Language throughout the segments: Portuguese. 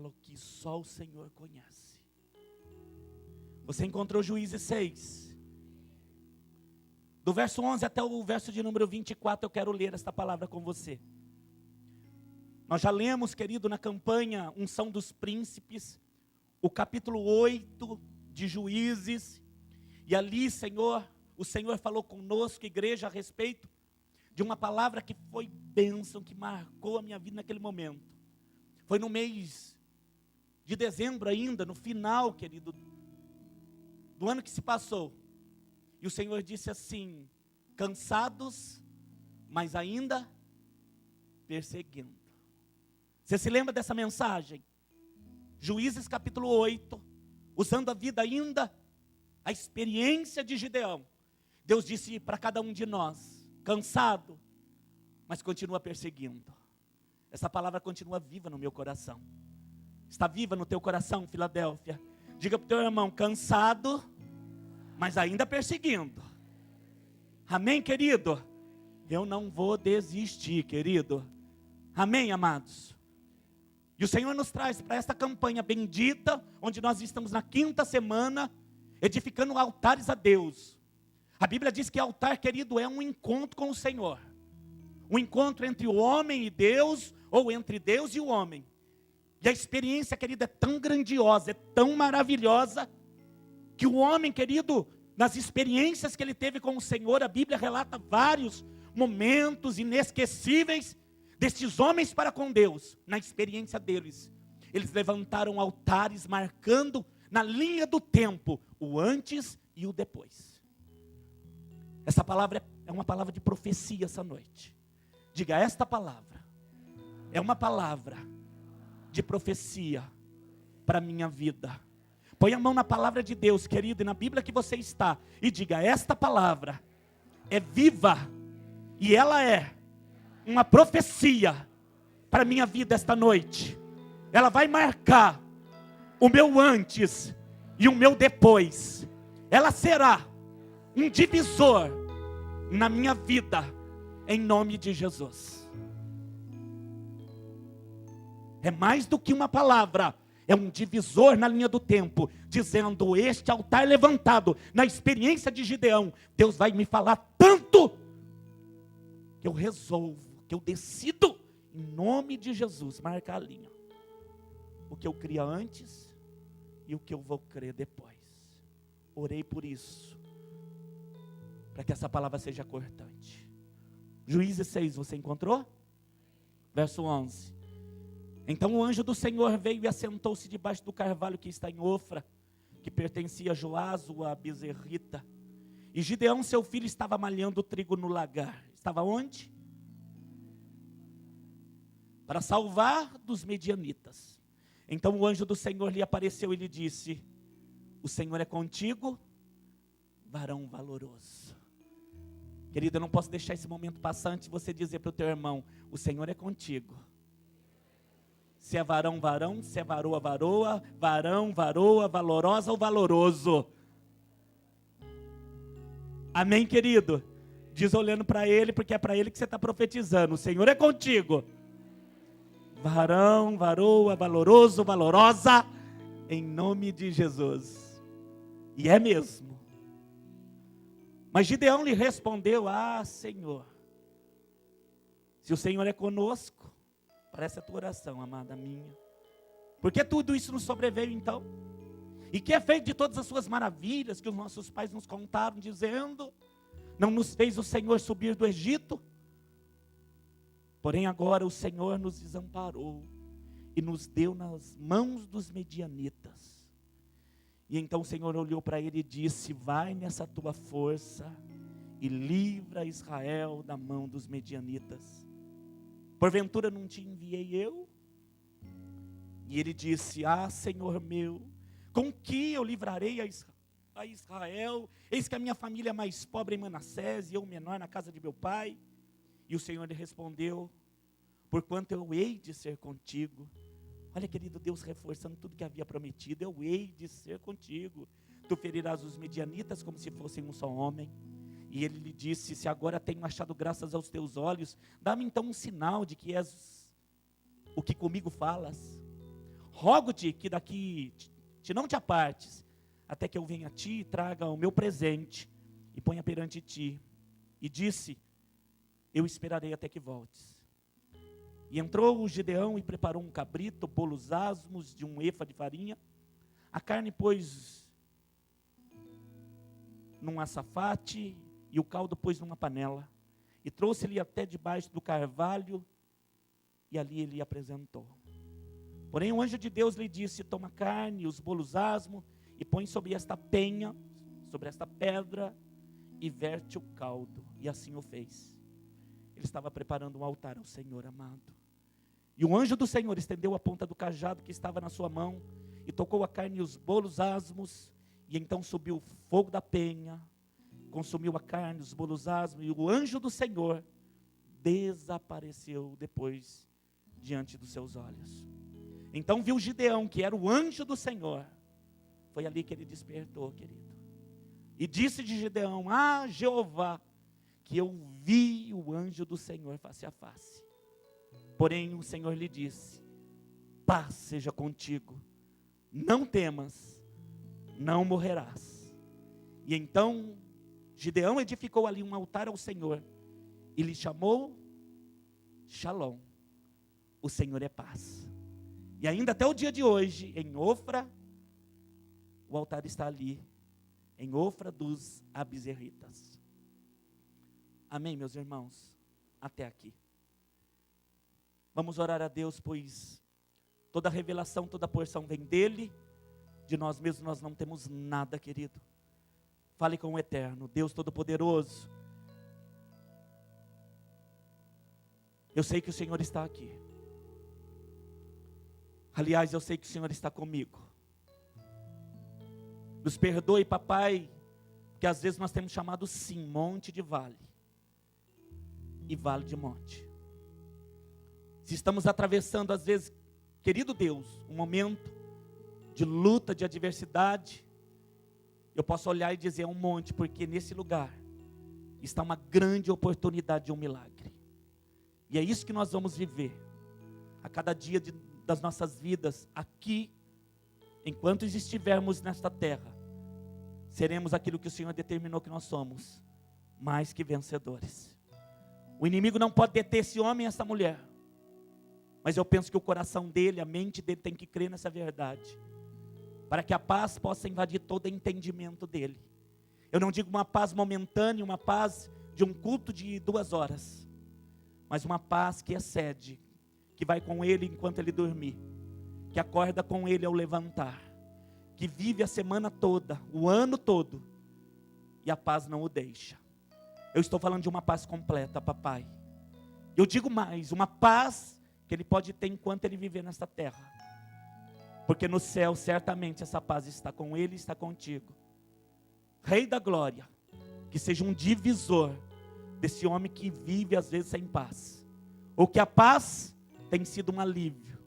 fala que só o Senhor conhece. Você encontrou Juízes 6. Do verso 11 até o verso de número 24, eu quero ler esta palavra com você. Nós já lemos, querido, na campanha Unção dos Príncipes, o capítulo 8 de Juízes. E ali, Senhor, o Senhor falou conosco, igreja, a respeito de uma palavra que foi bênção, que marcou a minha vida naquele momento. Foi no mês de dezembro ainda, no final, querido, do ano que se passou. E o Senhor disse assim: cansados, mas ainda perseguindo. Você se lembra dessa mensagem? Juízes capítulo 8, usando a vida ainda, a experiência de Gideão. Deus disse para cada um de nós: cansado, mas continua perseguindo. Essa palavra continua viva no meu coração. Está viva no teu coração, Filadélfia? Diga para o teu irmão: cansado, mas ainda perseguindo. Amém, querido? Eu não vou desistir, querido. Amém, amados? E o Senhor nos traz para esta campanha bendita, onde nós estamos na 5ª semana, edificando altares a Deus. A Bíblia diz que altar, querido, é um encontro com o Senhor. Um encontro entre o homem e Deus, ou entre Deus e o homem. E a experiência, querido, é tão grandiosa, é tão maravilhosa, que o homem, querido, nas experiências que ele teve com o Senhor, a Bíblia relata vários momentos inesquecíveis destes homens para com Deus. Na experiência deles, eles levantaram altares marcando na linha do tempo o antes e o depois. Essa palavra é uma palavra de profecia essa noite. Diga: esta palavra é uma palavra de profecia para a minha vida. Põe a mão na palavra de Deus, querido, e na Bíblia que você está, e diga: esta palavra é viva, e ela é uma profecia para a minha vida esta noite. Ela vai marcar o meu antes e o meu depois. Ela será um divisor na minha vida, em nome de Jesus. É mais do que uma palavra, é um divisor na linha do tempo, dizendo: este altar levantado, na experiência de Gideão, Deus vai me falar tanto, que eu resolvo, que eu decido, em nome de Jesus, marcar a linha. O que eu cria antes e o que eu vou crer depois. Orei por isso, para que essa palavra seja cortante. Juízes 6, você encontrou? Verso 11. Então o anjo do Senhor veio e assentou-se debaixo do carvalho que está em Ofra, que pertencia a Joazo, a Bezerrita. E Gideão, seu filho, estava malhando trigo no lagar. Estava onde? Para salvar dos medianitas. Então o anjo do Senhor lhe apareceu e lhe disse: o Senhor é contigo, varão valoroso. Querido, eu não posso deixar esse momento passar antes de você dizer para o teu irmão: o Senhor é contigo. Se é varão, varão, se é varoa, varoa, varão, varoa, valorosa ou valoroso. Amém, querido? Diz olhando para ele, porque é para ele que você está profetizando: o Senhor é contigo. Varão, varoa, valoroso, valorosa, em nome de Jesus. E é mesmo. Mas Gideão lhe respondeu: ah, Senhor, se o Senhor é conosco, parece a tua oração, amada minha. Por que tudo isso nos sobreveio então? E que é feito de todas as suas maravilhas que os nossos pais nos contaram, dizendo: não nos fez o Senhor subir do Egito? Porém agora o Senhor nos desamparou e nos deu nas mãos dos medianitas. E então o Senhor olhou para ele e disse: vai nessa tua força e livra Israel da mão dos medianitas. Porventura não te enviei eu? E ele disse: ah, Senhor meu, com que eu livrarei a Israel? Eis que a minha família é mais pobre em Manassés e eu menor na casa de meu pai. E o Senhor lhe respondeu: porquanto eu hei de ser contigo. Olha, querido, Deus reforçando tudo que havia prometido: eu hei de ser contigo. Tu ferirás os medianitas como se fossem um só homem. E ele lhe disse: se agora tenho achado graças aos teus olhos, dá-me então um sinal de que és o que comigo falas. rogo-te que daqui não te apartes, até que eu venha a ti e traga o meu presente e ponha perante ti. E disse: eu esperarei até que voltes. E entrou o Gideão e preparou um cabrito, bolos asmos de um efa de farinha. A carne pôs num açafate e o caldo pôs numa panela. E trouxe-lhe até debaixo do carvalho e ali ele apresentou. Porém o anjo de Deus lhe disse: toma a carne e os bolos asmos e põe sobre esta penha, sobre esta pedra, e verte o caldo. E assim o fez. Ele estava preparando um altar ao Senhor amado. E o anjo do Senhor estendeu a ponta do cajado que estava na sua mão, e tocou a carne e os bolos asmos, e então subiu o fogo da penha, consumiu a carne, os bolos asmos, e o anjo do Senhor desapareceu depois diante dos seus olhos. Então viu Gideão, que era o anjo do Senhor. Foi ali que ele despertou, querido. E disse de Gideão: ah, Jeová, que eu vi o anjo do Senhor face a face. Porém o Senhor lhe disse: paz seja contigo, não temas, não morrerás. E então Gideão edificou ali um altar ao Senhor e lhe chamou Shalom, o Senhor é paz. E ainda até o dia de hoje, em Ofra, o altar está ali, em Ofra dos Abizerritas. Amém, meus irmãos? Até aqui. Vamos orar a Deus, pois toda revelação, toda porção vem dEle. De nós mesmos nós não temos nada, querido. Fale com o Eterno, Deus Todo-Poderoso. Eu sei que o Senhor está aqui. Aliás, eu sei que o Senhor está comigo. Nos perdoe, papai, porque às vezes nós temos chamado sim, monte de vale. E vale de monte. Se estamos atravessando às vezes, querido Deus, um momento de luta, de adversidade, eu posso olhar e dizer: é um monte, porque nesse lugar está uma grande oportunidade de um milagre. E é isso que nós vamos viver a cada dia das nossas vidas aqui, enquanto estivermos nesta terra. Seremos aquilo que o Senhor determinou que nós somos, mais que vencedores. O inimigo não pode deter esse homem e essa mulher, mas eu penso que o coração dele, a mente dele tem que crer nessa verdade, para que a paz possa invadir todo o entendimento dele. Eu não digo uma paz momentânea, uma paz de um culto de 2 horas, mas uma paz que excede, que vai com ele enquanto ele dormir, que acorda com ele ao levantar, que vive a semana toda, o ano todo, e a paz não o deixa. Eu estou falando de uma paz completa, papai. Eu digo mais, uma paz que ele pode ter enquanto ele viver nesta terra, porque no céu certamente essa paz está com ele e está contigo. Rei da glória, que seja um divisor desse homem que vive às vezes sem paz, ou que a paz tem sido um alívio.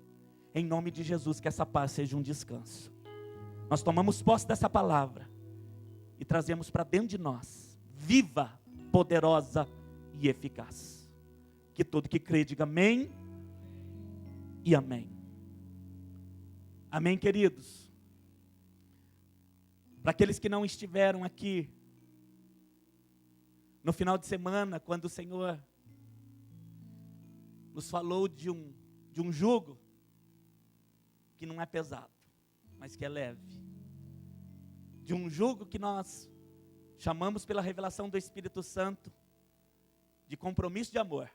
Em nome de Jesus, que essa paz seja um descanso. Nós tomamos posse dessa palavra e trazemos para dentro de nós, viva, poderosa e eficaz. Que todo que crê diga amém e amém. Amém, queridos? Para aqueles que não estiveram aqui no final de semana, quando o Senhor nos falou de um jugo que não é pesado, mas que é leve. De um jugo que nós chamamos pela revelação do Espírito Santo de compromisso de amor,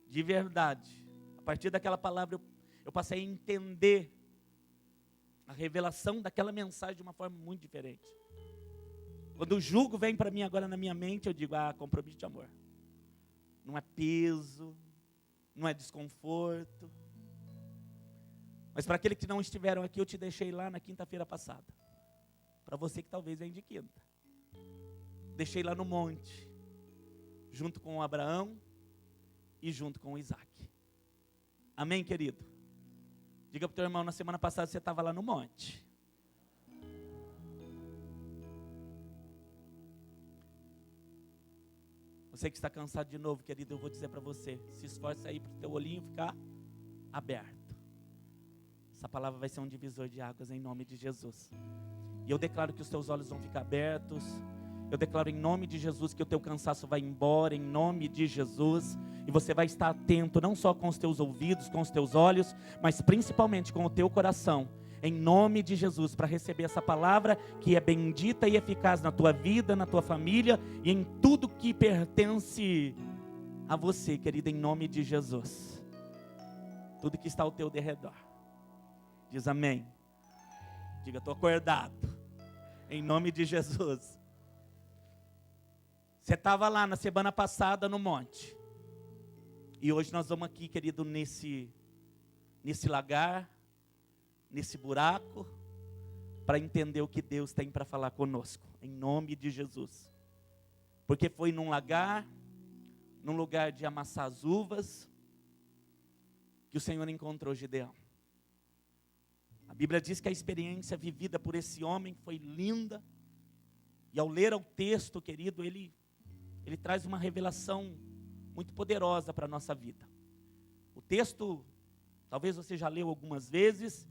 de verdade. A partir daquela palavra eu passei a entender a revelação daquela mensagem de uma forma muito diferente. Quando o jugo vem para mim agora na minha mente, eu digo: compromisso de amor. Não é peso, não é desconforto. Mas para aqueles que não estiveram aqui, eu te deixei lá na quinta-feira passada. Para você que talvez venha de quinta. Deixei lá no monte, junto com o Abraão e junto com o Isaac. Amém, querido? Diga para o teu irmão: na semana passada você estava lá no monte. Você que está cansado de novo, querido, eu vou dizer para você: se esforce aí para o teu olhinho ficar aberto. Essa palavra vai ser um divisor de águas em nome de Jesus. E eu declaro que os teus olhos vão ficar abertos. Eu declaro em nome de Jesus que o teu cansaço vai embora, em nome de Jesus. E você vai estar atento, não só com os teus ouvidos, com os teus olhos, mas principalmente com o teu coração, em nome de Jesus, para receber essa palavra que é bendita e eficaz na tua vida, na tua família e em tudo que pertence a você, querido, em nome de Jesus. Tudo que está ao teu derredor. Diz amém. Diga, estou acordado. Em nome de Jesus. Você estava lá na semana passada no monte. E hoje nós vamos aqui, querido, nesse lagar, nesse buraco, para entender o que Deus tem para falar conosco. Em nome de Jesus. Porque foi num lagar, num lugar de amassar as uvas, que o Senhor encontrou Gideão. A Bíblia diz que a experiência vivida por esse homem foi linda. E ao ler o texto, querido, ele traz uma revelação muito poderosa para a nossa vida. O texto, talvez você já leu algumas vezes,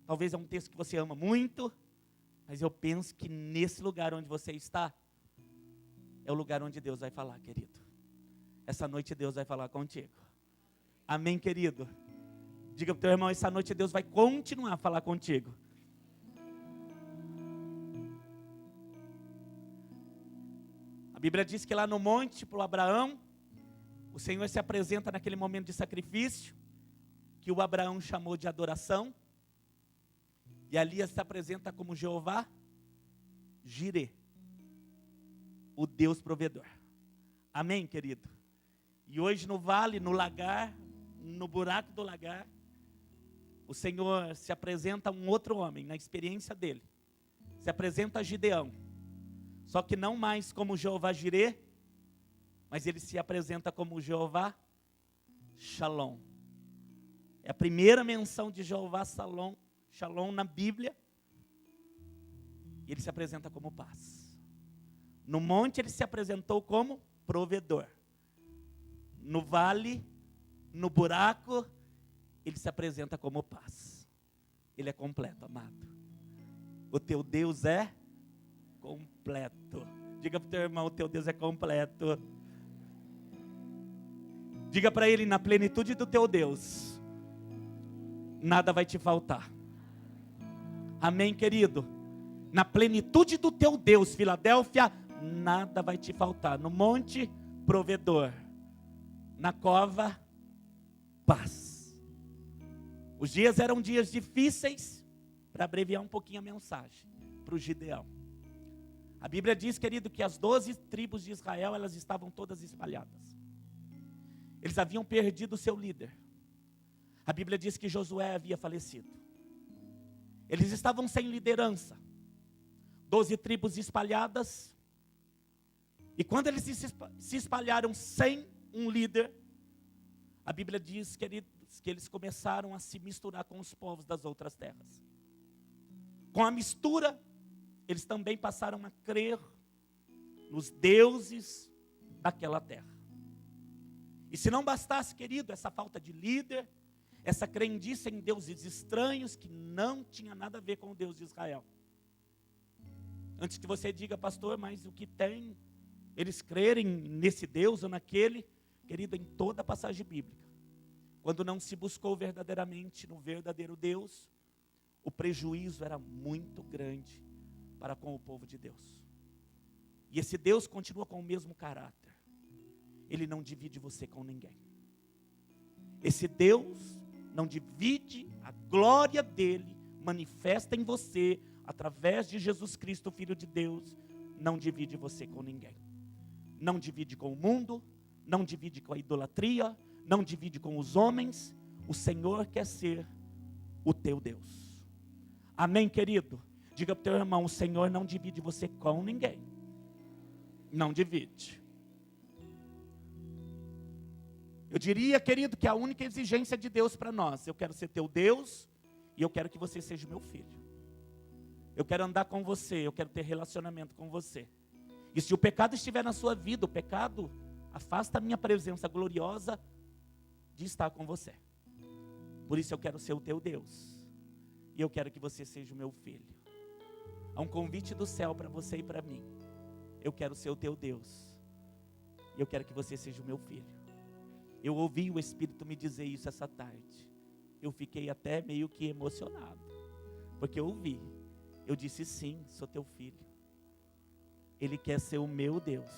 talvez é um texto que você ama muito, mas eu penso que nesse lugar onde você está, é o lugar onde Deus vai falar, querido. Essa noite Deus vai falar contigo. Amém, querido? Diga para o teu irmão, essa noite Deus vai continuar a falar contigo. A Bíblia diz que lá no monte, para o Abraão, o Senhor se apresenta naquele momento de sacrifício, que o Abraão chamou de adoração, e ali ele se apresenta como Jeová Jireh, o Deus provedor. Amém, querido? E hoje no vale, no lagar, no buraco do lagar, o Senhor se apresenta a um outro homem, na experiência dele. Se apresenta a Gideão. Só que não mais como Jeová Jireh, mas ele se apresenta como Jeová Shalom. É a primeira menção de Jeová Shalom na Bíblia. E ele se apresenta como paz. No monte ele se apresentou como provedor. No vale, no buraco, ele se apresenta como paz. Ele é completo, amado. O teu Deus é completo. Diga para o teu irmão, o teu Deus é completo. Diga para ele, na plenitude do teu Deus, nada vai te faltar. Amém, querido? Na plenitude do teu Deus, Filadélfia, nada vai te faltar. No monte, provedor. Na cova, paz. Os dias eram dias difíceis, para abreviar um pouquinho a mensagem, para o Gideão. A Bíblia diz, querido, que as 12 tribos de Israel, elas estavam todas espalhadas. Eles haviam perdido o seu líder. A Bíblia diz que Josué havia falecido. Eles estavam sem liderança. 12 tribos espalhadas. E quando eles se espalharam sem um líder, a Bíblia diz, queridos, que eles começaram a se misturar com os povos das outras terras. Com a mistura, eles também passaram a crer nos deuses daquela terra. E se não bastasse, querido, essa falta de líder, essa crendice em deuses estranhos que não tinha nada a ver com o Deus de Israel. Antes que você diga, pastor, mas o que tem eles crerem nesse Deus ou naquele, querido, em toda a passagem bíblica, quando não se buscou verdadeiramente no verdadeiro Deus, o prejuízo era muito grande para com o povo de Deus. E esse Deus continua com o mesmo caráter. Ele não divide você com ninguém. Esse Deus não divide a glória dele, manifesta em você, através de Jesus Cristo, Filho de Deus, não divide você com ninguém. Não divide com o mundo, não divide com a idolatria, não divide com os homens. O Senhor quer ser o teu Deus. Amém, querido? Diga para o teu irmão, o Senhor não divide você com ninguém. Não divide. Eu diria, querido, que a única exigência de Deus para nós, eu quero ser teu Deus e eu quero que você seja meu filho. Eu quero andar com você, eu quero ter relacionamento com você. E se o pecado estiver na sua vida, o pecado afasta a minha presença gloriosa de estar com você. Por isso eu quero ser o teu Deus. E eu quero que você seja o meu filho. Há um convite do céu para você e para mim. Eu quero ser o teu Deus. E eu quero que você seja o meu filho. Eu ouvi o Espírito me dizer isso essa tarde. Eu fiquei até meio que emocionado. Porque eu ouvi. Eu disse sim, sou teu filho. Ele quer ser o meu Deus.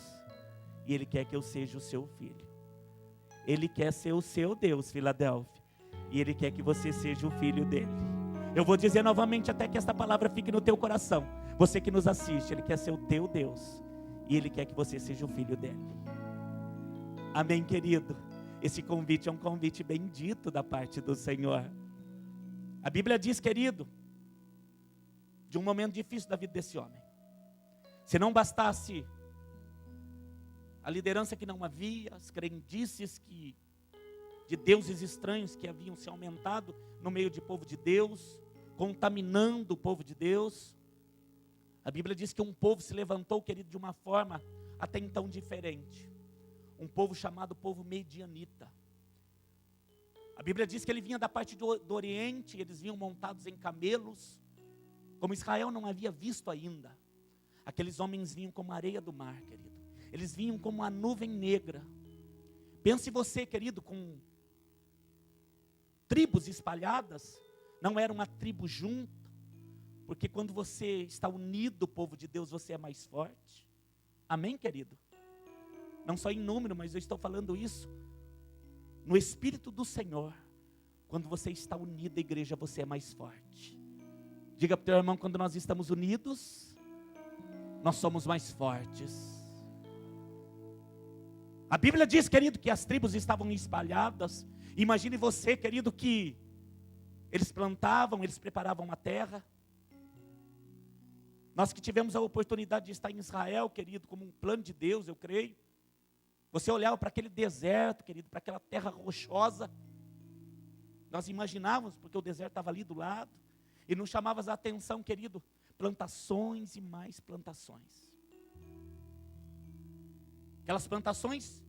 E Ele quer que eu seja o seu filho. Ele quer ser o seu Deus, Filadélfia. E Ele quer que você seja o filho dele. Eu vou dizer novamente até que esta palavra fique no teu coração. Você que nos assiste, Ele quer ser o teu Deus. E Ele quer que você seja o filho dele. Amém, querido? Esse convite é um convite bendito da parte do Senhor. A Bíblia diz, querido, de um momento difícil da vida desse homem. Se não bastasse a liderança que não havia, as crendices de deuses estranhos que haviam se aumentado no meio do povo de Deus, contaminando o povo de Deus. A Bíblia diz que um povo se levantou, querido, de uma forma até então diferente. Um povo chamado povo medianita. A Bíblia diz que ele vinha da parte do Oriente, eles vinham montados em camelos, como Israel não havia visto ainda. Aqueles homens vinham como a areia do mar, querido. Eles vinham como a nuvem negra. Pense você, querido, com tribos espalhadas, não era uma tribo junta, porque quando você está unido, povo de Deus, você é mais forte. Amém, querido? Não só em número, mas eu estou falando isso no Espírito do Senhor. Quando você está unido, a igreja, você é mais forte. Diga para o teu irmão, quando nós estamos unidos, nós somos mais fortes. A Bíblia diz, querido, que as tribos estavam espalhadas. Imagine você, querido, que eles plantavam, eles preparavam a terra. Nós que tivemos a oportunidade de estar em Israel, querido, como um plano de Deus, eu creio. Você olhava para aquele deserto, querido, para aquela terra rochosa. Nós imaginávamos, porque o deserto estava ali do lado. E nos chamava a atenção, querido, plantações e mais plantações. Aquelas plantações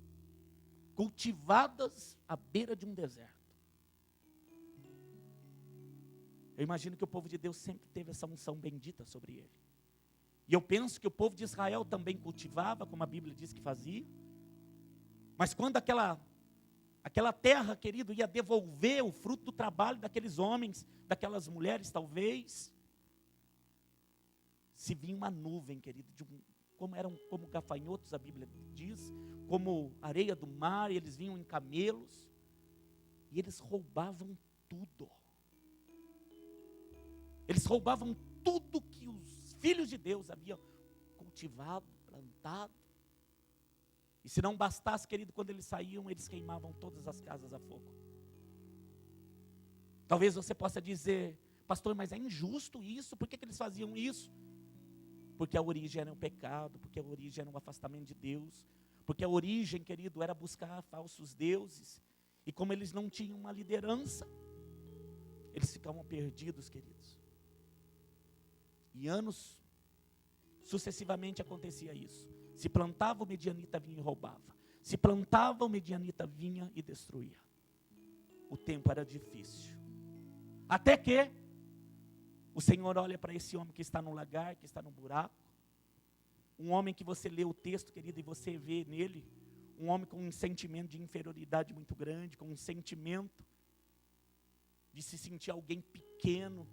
cultivadas à beira de um deserto. Eu imagino que o povo de Deus sempre teve essa unção bendita sobre ele. E eu penso que o povo de Israel também cultivava, como a Bíblia diz que fazia. Mas quando aquela terra, querido, ia devolver o fruto do trabalho daqueles homens, daquelas mulheres talvez, se vinha uma nuvem, querido, como gafanhotos, a Bíblia diz, como areia do mar, e eles vinham em camelos, e eles roubavam tudo. Eles roubavam tudo que os filhos de Deus haviam cultivado, plantado. E se não bastasse, querido, quando eles saíam, eles queimavam todas as casas a fogo. Talvez você possa dizer, pastor, mas é injusto isso, por que eles faziam isso? Porque a origem era um pecado, porque a origem era um afastamento de Deus, porque a origem, querido, era buscar falsos deuses. E como eles não tinham uma liderança, eles ficavam perdidos, queridos. E anos sucessivamente acontecia isso. Se plantava, o medianita vinha e roubava. Se plantava, o medianita vinha e destruía. O tempo era difícil. Até que o Senhor olha para esse homem que está no lagar, que está no buraco. Um homem que você lê o texto, querido, e você vê nele um homem com um sentimento de inferioridade muito grande, com um sentimento de se sentir alguém pequeno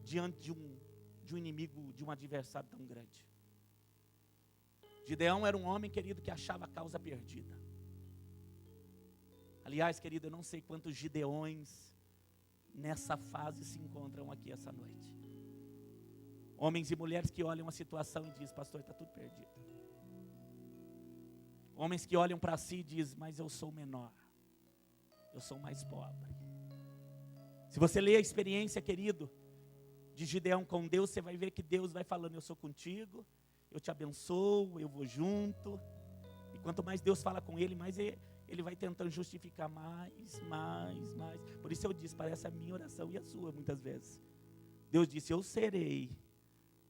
diante de um inimigo, de um adversário tão grande. Gideão era um homem, querido, que achava a causa perdida. Aliás, querido, eu não sei quantos Gideões nessa fase se encontram aqui essa noite. Homens e mulheres que olham a situação e dizem, pastor, está tudo perdido. Homens que olham para si e dizem, mas eu sou menor, eu sou mais pobre. Se você ler a experiência, querido, de Gideão com Deus, você vai ver que Deus vai falando, eu sou contigo, eu te abençoo, eu vou junto. E quanto mais Deus fala com ele, mais ele vai tentando justificar mais. Por isso eu disse, parece a minha oração e a sua muitas vezes. Deus disse, eu serei.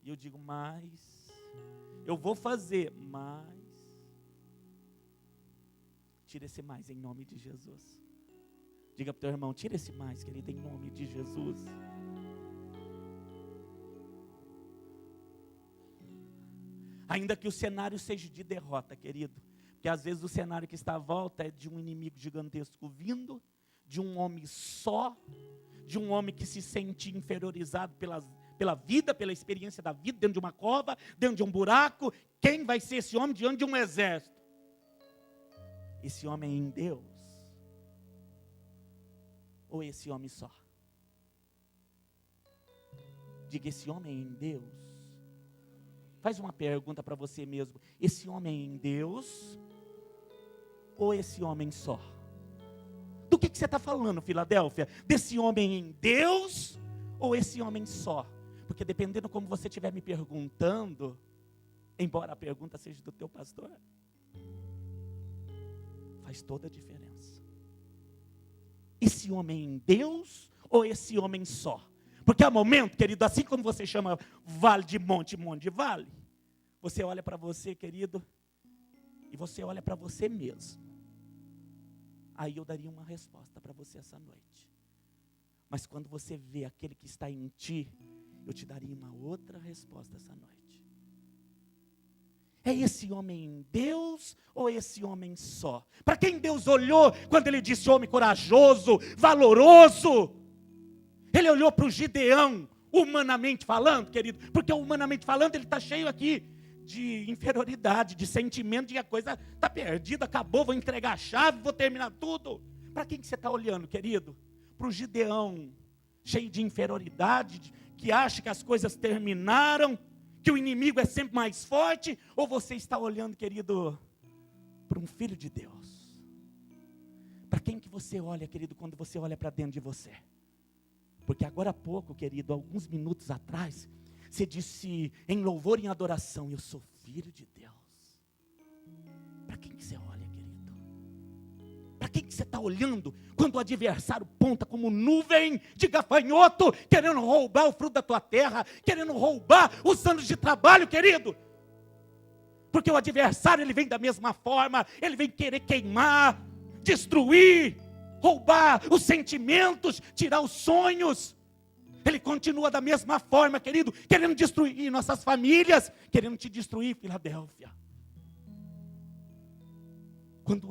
E eu digo, mas eu vou fazer, mas tira esse mais em nome de Jesus. Diga para o teu irmão, tira esse mais, querido, em nome de Jesus. Ainda que o cenário seja de derrota, querido, porque às vezes o cenário que está à volta é de um inimigo gigantesco vindo, de um homem só, de um homem que se sente inferiorizado pela vida, pela experiência da vida, dentro de uma cova, dentro de um buraco. Quem vai ser esse homem diante de um exército? Esse homem é em Deus? Ou esse homem só? Diga, esse homem é em Deus? Faz uma pergunta para você mesmo. Esse homem é em Deus? Ou esse homem só? Do que você está falando, Filadélfia? Desse homem em Deus? Ou esse homem só? Porque dependendo como você estiver me perguntando, embora a pergunta seja do teu pastor, faz toda a diferença. Esse homem em Deus ou esse homem só? Porque há momento, querido, assim como você chama vale de monte, monte de vale, você olha para você, querido, e você olha para você mesmo. Aí eu daria uma resposta para você essa noite. Mas quando você vê aquele que está em ti, eu te daria uma outra resposta essa noite. É esse homem em Deus ou esse homem só? Para quem Deus olhou quando ele disse homem corajoso, valoroso? Ele olhou para o Gideão, humanamente falando, querido, porque humanamente falando ele está cheio aqui de inferioridade, de sentimento de que a coisa está perdida, acabou, vou entregar a chave, vou terminar tudo. Para quem que você está olhando, querido? Para o Gideão, cheio de inferioridade, que acha que as coisas terminaram, que o inimigo é sempre mais forte? Ou você está olhando, querido, para um filho de Deus? Para quem que você olha, querido, quando você olha para dentro de você? Porque agora há pouco, querido, alguns minutos atrás, você disse em louvor e em adoração, eu sou filho de Deus. Para quem que você olha, querido? Para quem que você está olhando quando o adversário ponta como nuvem de gafanhoto, querendo roubar o fruto da tua terra, querendo roubar os anos de trabalho, querido? Porque o adversário, ele vem da mesma forma, ele vem querer queimar, destruir, roubar os sentimentos, tirar os sonhos. Ele continua da mesma forma, querido, querendo destruir nossas famílias, querendo te destruir, Filadélfia. Quando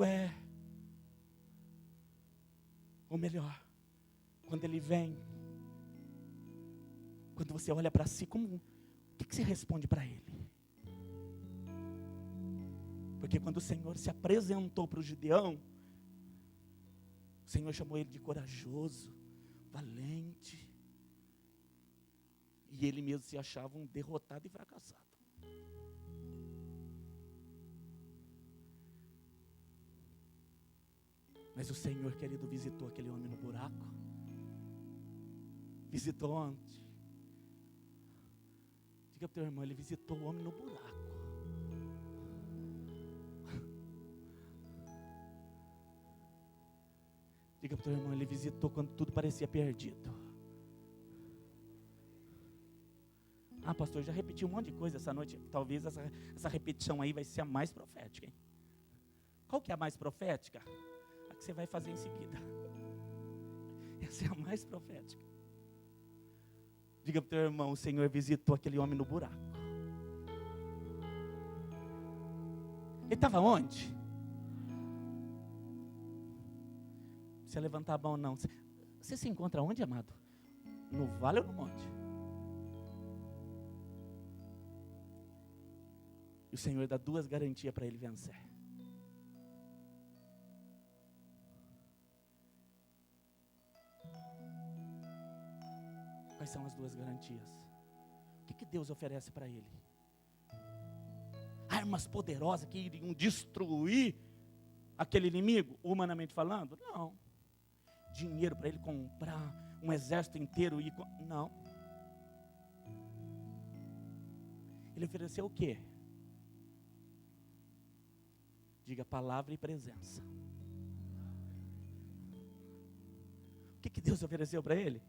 ou melhor, quando ele vem, quando você olha para si, o que você responde para ele? Porque quando o Senhor se apresentou para o Gideão, o Senhor chamou ele de corajoso, valente. E ele mesmo se achava um derrotado e fracassado. Mas o Senhor, querido, visitou aquele homem no buraco. Visitou onde? Diga para o teu irmão, ele visitou o homem no buraco. Diga para o teu irmão, ele visitou quando tudo parecia perdido. Ah, pastor, já repeti um monte de coisa essa noite. Talvez essa repetição aí vai ser a mais profética, hein? Qual que é a mais profética? A que você vai fazer em seguida. Essa é a mais profética. Diga para o teu irmão, o Senhor visitou aquele homem no buraco. Ele estava onde? Não precisa levantar a mão não. Você se encontra onde, amado? No vale ou no monte? E o Senhor dá duas garantias para ele vencer. Quais são as duas garantias? O que Deus oferece para ele? Armas poderosas que iriam destruir aquele inimigo, humanamente falando? Não. Dinheiro para ele comprar um exército inteiro? Não. Ele ofereceu o quê? Diga palavra e presença. O que Deus ofereceu para ele?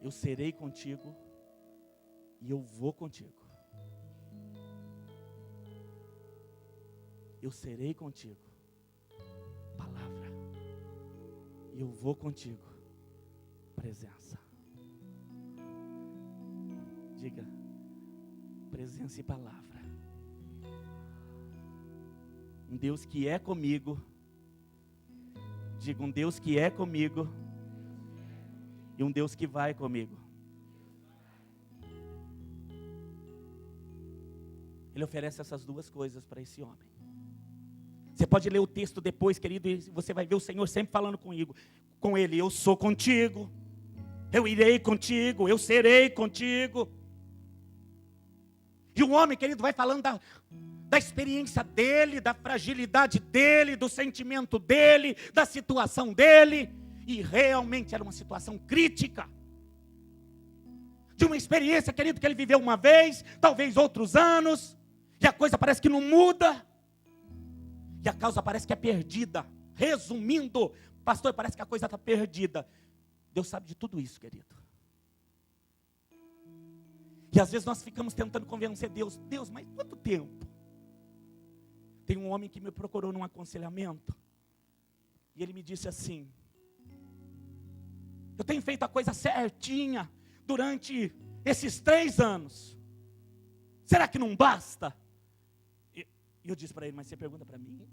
Eu serei contigo e eu vou contigo. Eu serei contigo. Palavra. E eu vou contigo. Presença. Diga, presença e palavra. Um Deus que é comigo. Diga, um Deus que é comigo. E um Deus que vai comigo. Ele oferece essas duas coisas para esse homem. Você pode ler o texto depois, querido, e você vai ver o Senhor sempre falando com ele. Eu sou contigo, eu irei contigo, eu serei contigo. E o homem, querido, vai falando da experiência dele, da fragilidade dele, do sentimento dele, da situação dele. E realmente era uma situação crítica. De uma experiência, querido, que ele viveu uma vez, talvez outros anos. E a coisa parece que não muda. E a causa parece que é perdida. Resumindo, pastor, parece que a coisa está perdida. Deus sabe de tudo isso, querido. E às vezes nós ficamos tentando convencer Deus. Deus, mas quanto tempo? Tem um homem que me procurou num aconselhamento. E ele me disse assim: eu tenho feito a coisa certinha durante esses 3 anos. Será que não basta? E eu disse para ele, mas você pergunta para mim?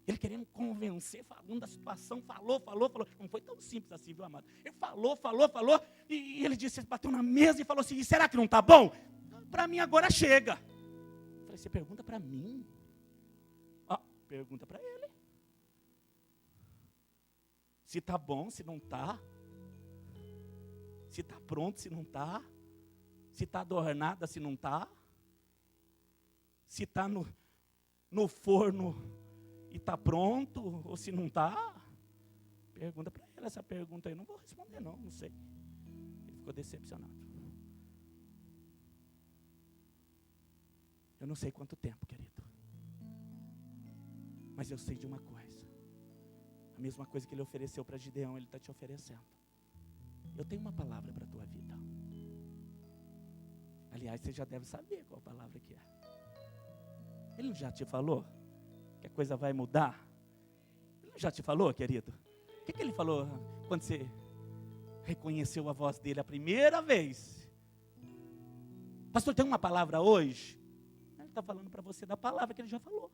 Ele querendo convencer, falando da situação, falou. Não foi tão simples assim, viu, amado? Ele falou. E ele disse, ele bateu na mesa e falou assim, será que não está bom? Para mim agora chega. Eu falei, você pergunta para mim? Pergunta para ele. Se está bom, se não está. Se está pronto, se não está. Se está adornada, se não está. Se está no forno e está pronto, ou se não está. Pergunta para ele essa pergunta aí. Não vou responder não sei. Ele ficou decepcionado. Eu não sei quanto tempo, querido. Mas eu sei de uma coisa. A mesma coisa que ele ofereceu para Gideão, ele está te oferecendo. Eu tenho uma palavra para a tua vida. Aliás, você já deve saber qual palavra que é. Ele não já te falou que a coisa vai mudar? Ele não já te falou, querido? O que ele falou quando você reconheceu a voz dele a primeira vez? Pastor, tem uma palavra hoje? Ele está falando para você da palavra que ele já falou.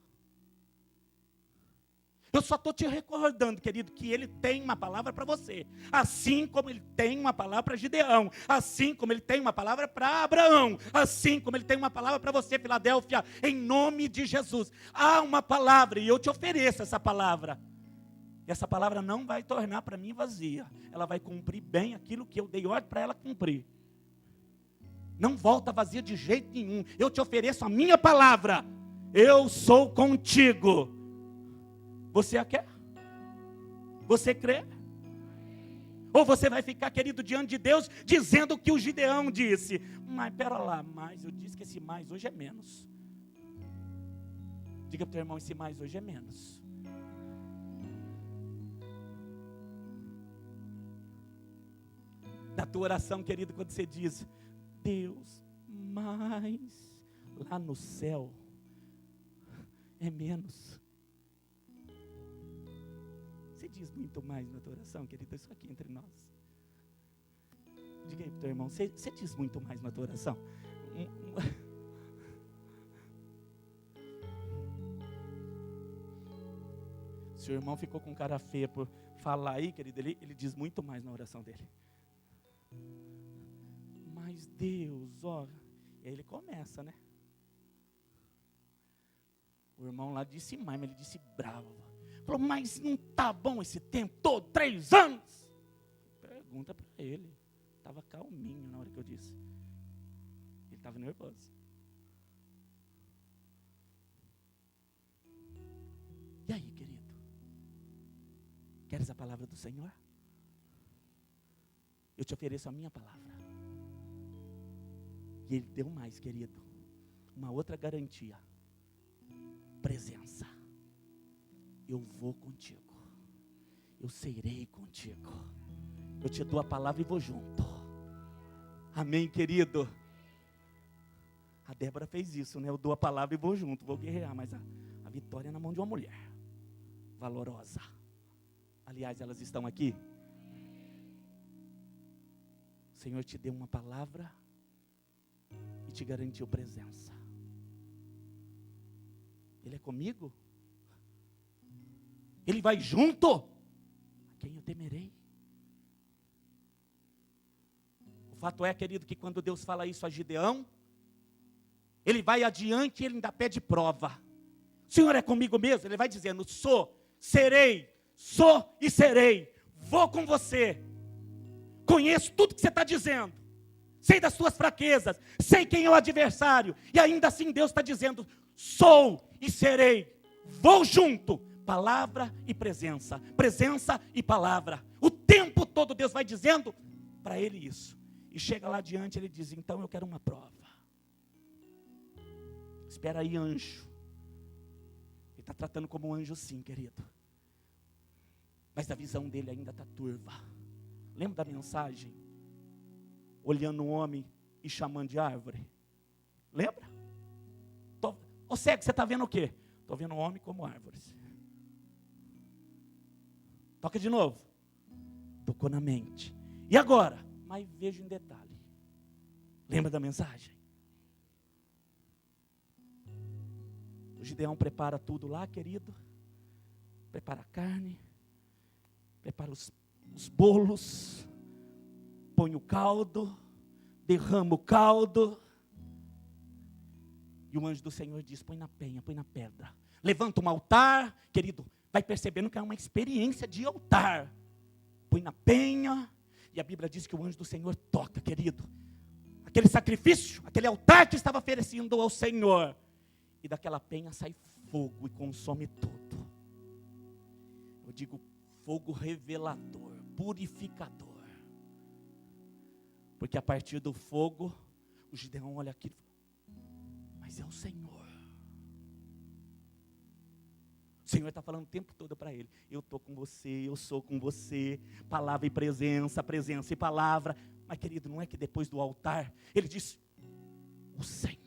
Eu só estou te recordando, querido, que ele tem uma palavra para você. Assim como ele tem uma palavra para Gideão. Assim como ele tem uma palavra para Abraão. Assim como ele tem uma palavra para você, Filadélfia. Em nome de Jesus. Há uma palavra e eu te ofereço essa palavra. E essa palavra não vai tornar para mim vazia. Ela vai cumprir bem aquilo que eu dei ordem para ela cumprir. Não volta vazia de jeito nenhum. Eu te ofereço a minha palavra. Eu sou contigo. Você a quer? Você crê? Ou você vai ficar, querido, diante de Deus, dizendo o que o Gideão disse? Mas pera lá, mas eu disse que esse mais hoje é menos. Diga para o teu irmão, esse mais hoje é menos. Na tua oração, querido, quando você diz, Deus, mas lá no céu é menos. Você diz muito mais na tua oração, querido, isso aqui entre nós. Diga aí para o teu irmão, você diz muito mais na tua oração? Se o irmão ficou com cara feia por falar aí, querido, ele diz muito mais na oração dele. Mas Deus, ó, e aí ele começa, né? O irmão lá disse mais, mas ele disse bravo. Falou, mas não está bom esse tempo todo, 3 anos? Pergunta para ele. Estava calminho na hora que eu disse. Ele estava nervoso. E aí, querido? Queres a palavra do Senhor? Eu te ofereço a minha palavra. E ele deu mais, querido. Uma outra garantia. Presença. Eu vou contigo. Eu serei contigo. Eu te dou a palavra e vou junto. Amém, querido? A Débora fez isso, né? Eu dou a palavra e vou junto, vou guerrear. Mas a vitória é na mão de uma mulher valorosa. Aliás, elas estão aqui. O Senhor te deu uma palavra e te garantiu presença. Ele é comigo? Ele vai junto? A quem eu temerei? O fato é, querido, que quando Deus fala isso a Gideão, ele vai adiante e ele ainda pede prova. O Senhor é comigo mesmo? Ele vai dizendo, sou, serei, sou e serei. Vou com você. Conheço tudo que você está dizendo. Sei das suas fraquezas. Sei quem é o adversário. E ainda assim Deus está dizendo, sou e serei. Vou junto. Palavra e presença. Presença e palavra. O tempo todo Deus vai dizendo para ele isso. E chega lá adiante, ele diz, então eu quero uma prova. Espera aí, anjo. Ele está tratando como um anjo sim, querido. Mas a visão dele ainda está turva. Lembra da mensagem? Olhando um homem e chamando de árvore. Lembra? Ô cego, você está vendo o quê? Estou vendo um homem como árvores. Toca de novo. Tocou na mente. E agora? Mas vejo em detalhe. Lembra da mensagem? O Gideão prepara tudo lá, querido. Prepara a carne. Prepara os bolos. Põe o caldo. Derrama o caldo. E o anjo do Senhor diz, põe na penha, põe na pedra. Levanta um altar, querido. Vai percebendo que é uma experiência de altar. Põe na penha. E a Bíblia diz que o anjo do Senhor toca, querido. Aquele sacrifício, aquele altar que estava oferecendo ao Senhor. E daquela penha sai fogo e consome tudo. Eu digo fogo revelador, purificador. Porque a partir do fogo, o Gideão olha aqui e fala, mas é o Senhor. O Senhor está falando o tempo todo para ele. Eu estou com você, eu sou com você. Palavra e presença, presença e palavra. Mas querido, não é que depois do altar, ele diz, o Senhor.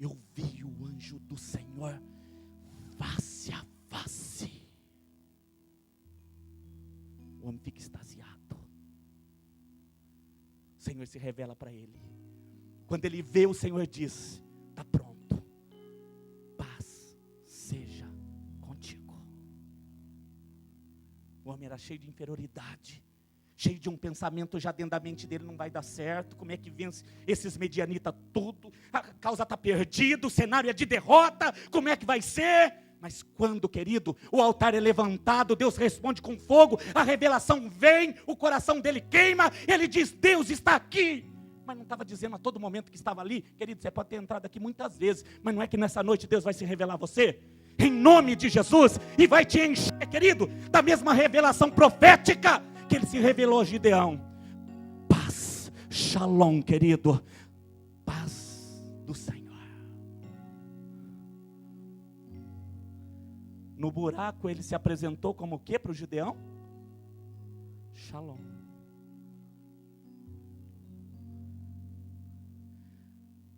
Eu vi o anjo do Senhor face a face. O homem fica extasiado. O Senhor se revela para ele. Quando ele vê, o Senhor diz, está pronto. Paz seja contigo. O homem era cheio de inferioridade. Cheio de um pensamento já dentro da mente dele, não vai dar certo, como é que vence esses medianitas tudo, a causa está perdida, o cenário é de derrota, como é que vai ser? Mas quando, querido, o altar é levantado, Deus responde com fogo, a revelação vem, o coração dele queima, ele diz, Deus está aqui, mas não estava dizendo a todo momento que estava ali, querido, você pode ter entrado aqui muitas vezes, mas não é que nessa noite Deus vai se revelar a você? Em nome de Jesus, e vai te encher, querido, da mesma revelação profética, que ele se revelou a Gideão. Paz, shalom, querido. Paz do Senhor. No buraco ele se apresentou como o que para o Gideão? Shalom.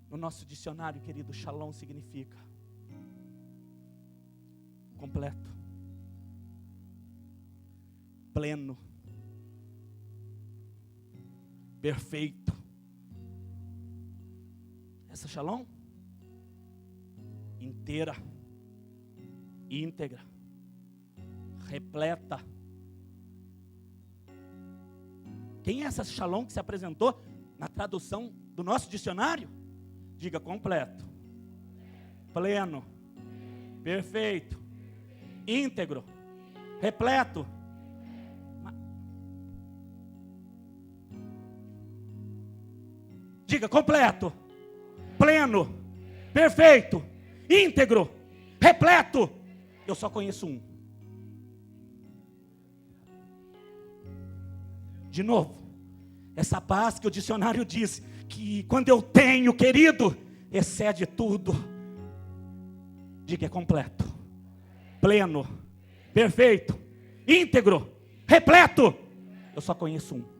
No nosso dicionário, querido, shalom significa completo, pleno, perfeito. Essa shalom inteira, íntegra, repleta. Quem é essa shalom que se apresentou na tradução do nosso dicionário? Diga completo, pleno, perfeito, íntegro, repleto. Diga completo, pleno, perfeito, íntegro, repleto. Eu só conheço um. De novo, essa paz que o dicionário diz que quando eu tenho, querido, excede tudo. Diga é completo, pleno, perfeito, íntegro, repleto. Eu só conheço um.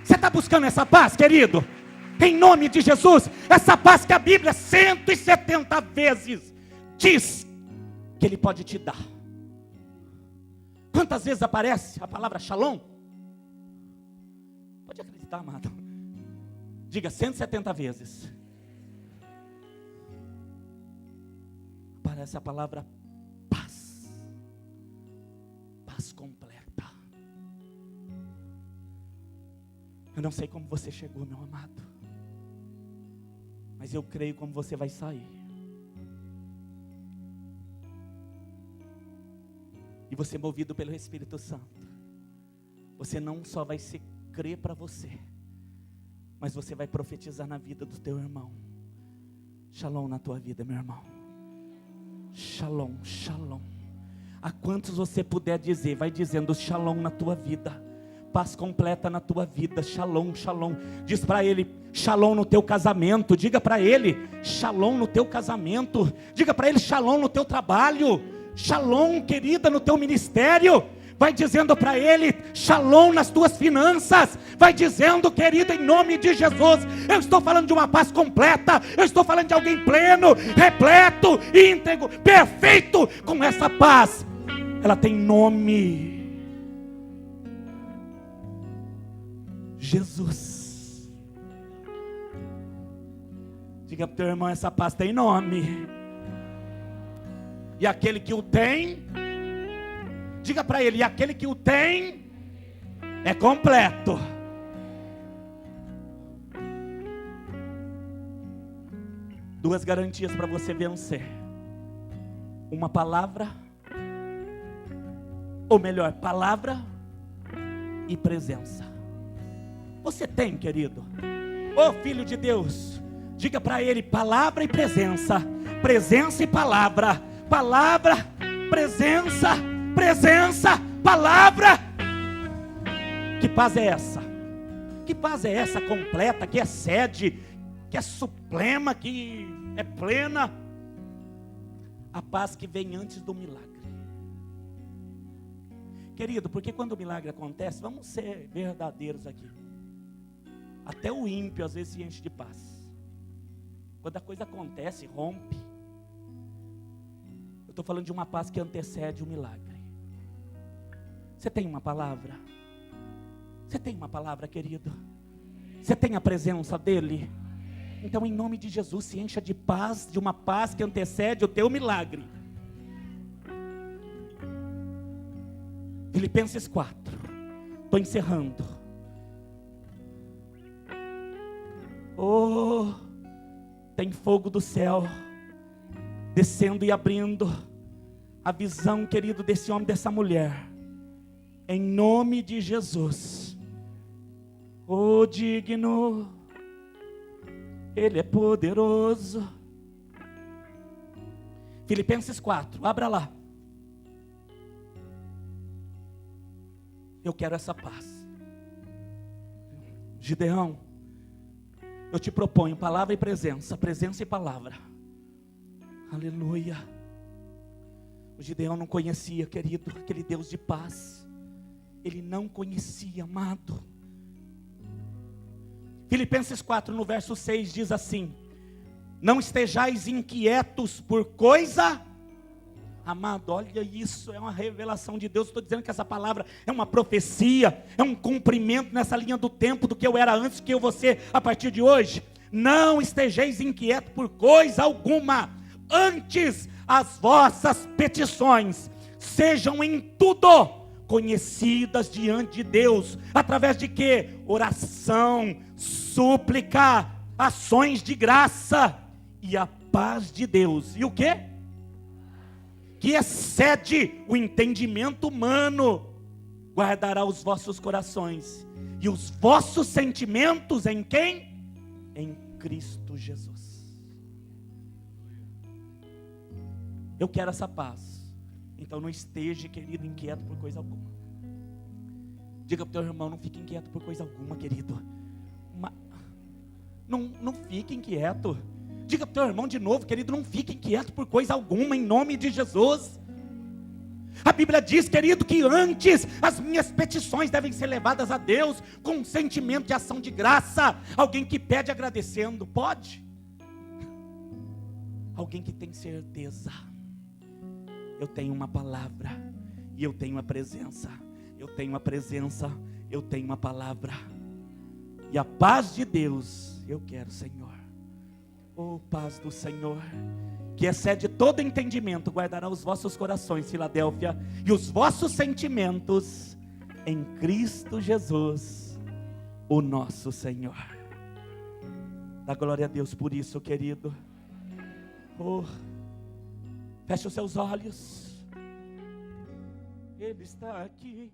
Você está buscando essa paz, querido? Em nome de Jesus, essa paz que a Bíblia 170 vezes diz que Ele pode te dar. Quantas vezes aparece a palavra shalom? Pode acreditar, amado. Diga 170 vezes. Aparece a palavra paz. Paz completa. Eu não sei como você chegou, meu amado, mas eu creio como você vai sair. E você, movido pelo Espírito Santo, você não só vai se crer para você, mas você vai profetizar na vida do teu irmão. Shalom na tua vida, meu irmão. Shalom, shalom. A quantos você puder dizer, vai dizendo shalom na tua vida. Paz completa na tua vida, shalom, shalom. Diz para ele, shalom no teu casamento. Diga para ele, shalom no teu casamento. Diga para ele, shalom no teu trabalho. Shalom, querida, no teu ministério. Vai dizendo para ele, shalom nas tuas finanças. Vai dizendo, querido, em nome de Jesus. Eu estou falando de uma paz completa. Eu estou falando de alguém pleno, repleto, íntegro, perfeito. Com essa paz, ela tem nome: Jesus. Diga para o teu irmão, essa paz tem nome. E aquele que o tem, diga para ele, e aquele que o tem é completo. Duas garantias para você vencer: uma palavra, ou melhor, palavra e presença. Você tem, querido? Ô filho de Deus, diga para ele, palavra e presença. Presença e palavra. Palavra, presença, presença, palavra. Que paz é essa? Que paz é essa completa, que excede, que é suprema, que é plena? A paz que vem antes do milagre. Querido, porque quando o milagre acontece, vamos ser verdadeiros aqui, até o ímpio às vezes se enche de paz. Quando a coisa acontece, rompe. Eu estou falando de uma paz que antecede o milagre. Você tem uma palavra? Você tem uma palavra, querido? Você tem a presença dEle? Então, em nome de Jesus, se encha de paz, de uma paz que antecede o teu milagre. Filipenses 4. Estou encerrando. Oh, tem fogo do céu descendo e abrindo a visão, querido, desse homem, dessa mulher, em nome de Jesus. Oh, digno, Ele é poderoso. Filipenses 4, abra lá. Eu quero essa paz. Gideão, eu te proponho palavra e presença, presença e palavra. Aleluia. O Gideão não conhecia, querido, aquele Deus de paz. Ele não conhecia, amado. Filipenses 4, no verso 6, diz assim: não estejais inquietos por coisa. Amado, olha isso, é uma revelação de Deus. Estou dizendo que essa palavra é uma profecia, é um cumprimento nessa linha do tempo do que eu era antes, que eu vou ser a partir de hoje. Não estejais inquietos por coisa alguma. Antes, as vossas petições sejam em tudo conhecidas diante de Deus, através de quê? Oração, súplica, ações de graça, e a paz de Deus. E o quê? Que excede o entendimento humano, guardará os vossos corações e os vossos sentimentos em quem? Em Cristo Jesus. Eu quero essa paz. Então não esteja, querido, inquieto por coisa alguma. Diga para o teu irmão, não fique inquieto por coisa alguma, querido. Não fique inquieto. Diga para o teu irmão de novo, querido, não fique inquieto por coisa alguma, em nome de Jesus. A Bíblia diz, querido, que antes as minhas petições devem ser levadas a Deus com um sentimento de ação de graça. Alguém que pede agradecendo, pode? Alguém que tem certeza, eu tenho uma palavra, e eu tenho a presença, eu tenho a presença, eu tenho uma palavra, e a paz de Deus, eu quero, Senhor, oh paz do Senhor, que excede todo entendimento, guardará os vossos corações, Filadélfia, e os vossos sentimentos, em Cristo Jesus, o nosso Senhor. Dá glória a Deus por isso, querido. Oh, feche os seus olhos, Ele está aqui.